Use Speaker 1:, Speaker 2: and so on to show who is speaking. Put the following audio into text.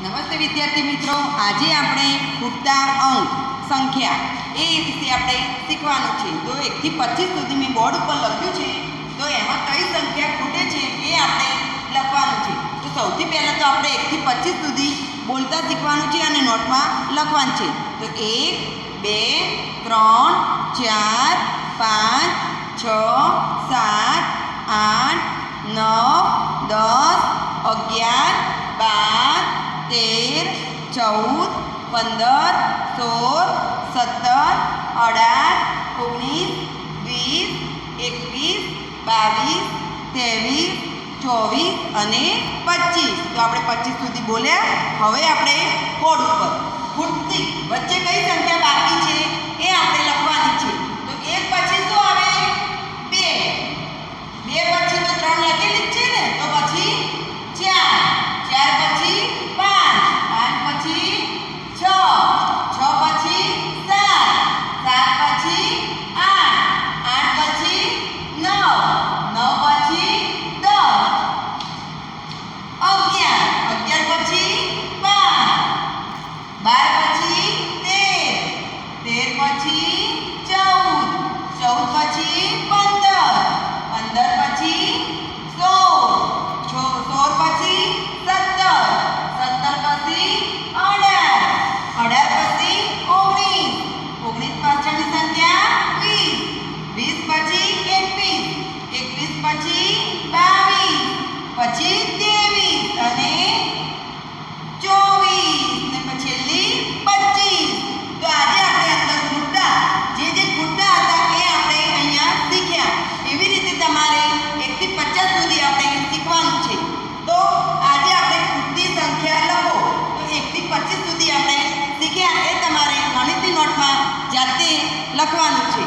Speaker 1: નમસ્તે વિદ્યાર્થી મિત્રો, આજે આપણે ખૂટતા અંક સંખ્યા એ વિશે આપણે શીખવાનું છે. તો 1 થી 25 સુધી મેં બોર્ડ ઉપર લખ્યું છે. તો એમાં કઈ સંખ્યા ખૂટે છે એ આપણે લખવાનું છે. તો સૌથી પહેલાં તો આપણે 1 થી 25 સુધી બોલતા શીખવાનું છે અને નોટમાં લખવાનું છે. તો 1 2 3 4 5 6 7 8 9 10 11 12 13 14 15 16 17 18 19 20 21 22 23 24 અને 25. તો આપણે 25 સુધી બોલ્યા. હવે આપણે બોર્ડ ઉપર ખૂટતી વચ્ચે કઈ સંખ્યા બાકી છે એ આપણે લખવાની છે. તો 1 પછી શું આવે? 2. 2 પછી તો 3 લખેલી જ છે ને, તો પછી 4. 4 પછી 5. 5 પછી 6. 6 પછી 7. 7 પછી 8. 8 પછી 9. 9 પછી 10. 11. 11 પછી 12. 12 પછી 13. 13 પછી 14. 14 પછી 15. 15 પછી 16. 16 પછી 17. 17 પછી 18. 18 પછી 19. 19 પાછળની સંખ્યા 20. 20 પછી 21. 21 પછી 22. પછી 23 અને 24 ને પછી છેલ્લી 25. તો આજે આપણે અંદર ખૂટતા જે ખૂટતા હતા એ આપણે અહીંયા શીખ્યા. એવી રીતે તમારે 1 થી 50 સુધી આપણે શીખવાનું છે. તો આજે આપણે ખૂટતી સંખ્યા લખો. તો 1 થી 25 સુધી આપણે શીખ્યા એ તમારે ગણિતની નોટમાં જાતે લખવાનું છે.